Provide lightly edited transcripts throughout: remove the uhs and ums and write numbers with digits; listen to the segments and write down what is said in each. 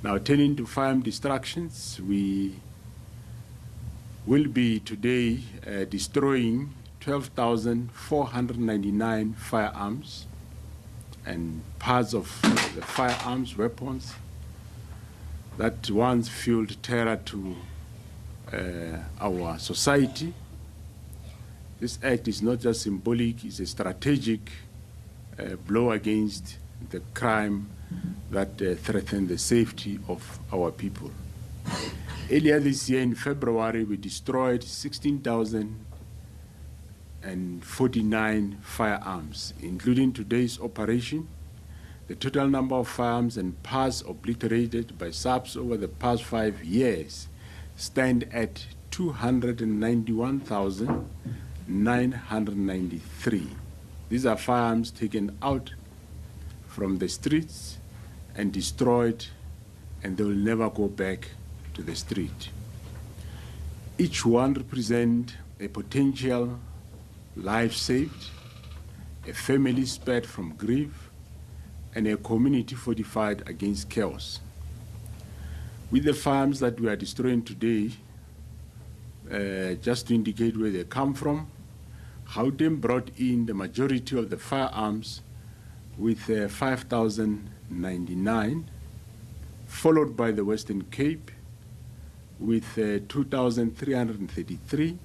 Now, turning to firearm destructions, we will be today destroying 12,499 firearms and parts of the firearms weapons that once fueled terror to our society. This act is not just symbolic, it's a strategic blow against the crime that threaten the safety of our people. Earlier this year in February, we destroyed 16,049 firearms, including today's operation. The total number of firearms and parts obliterated by SAPS over the past 5 years stand at 291,993. These are firearms taken out from the streets and destroyed, and they will never go back to the street. Each one represents a potential life saved, a family spared from grief, and a community fortified against chaos. With the firearms that we are destroying today, just to indicate where they come from, Gauteng brought in the majority of the firearms with 5,099, followed by the Western Cape with 2,333,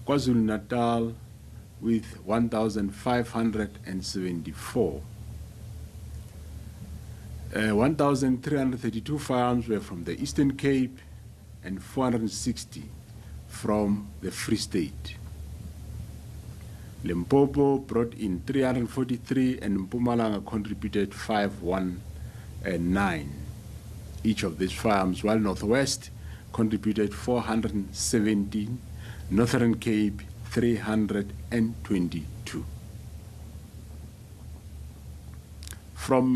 KwaZulu-Natal with 1,574. 1,332 firearms were from the Eastern Cape and 460 from the Free State. Limpopo brought in 343 and Mpumalanga contributed 519 each of these firearms, while Northwest contributed 417, Northern Cape 322. From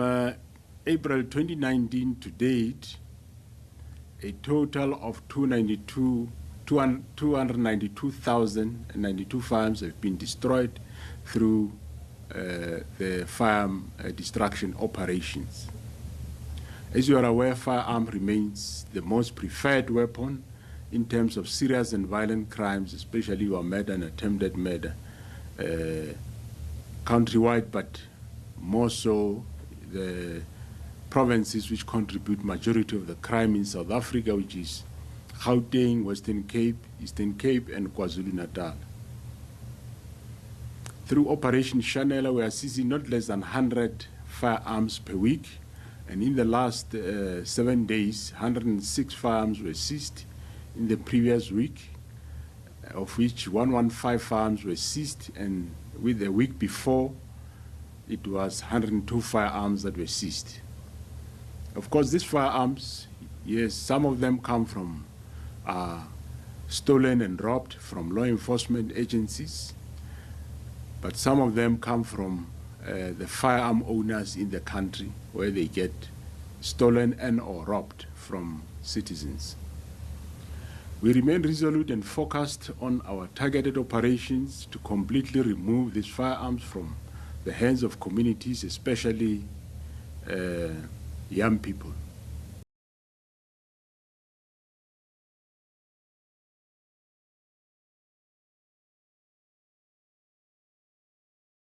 April 2019 to date, a total of 292,092 firearms have been destroyed through the firearm destruction operations. As you are aware, firearm remains the most preferred weapon in terms of serious and violent crimes, especially murder and attempted murder, countrywide, but more so the provinces which contribute majority of the crime in South Africa, which is Gauteng, Western Cape, Eastern Cape, and KwaZulu-Natal. Through Operation Chanela, we are seizing not less than 100 firearms per week, and in the last 7 days, 106 firearms were seized in the previous week, of which 115 firearms were seized, and with a week before, it was 102 firearms that were seized. Of course, these firearms, yes, some of them come from stolen and robbed from law enforcement agencies, but some of them come from the firearm owners in the country, where they get stolen and or robbed from citizens. We remain resolute and focused on our targeted operations to completely remove these firearms from the hands of communities, especially young people.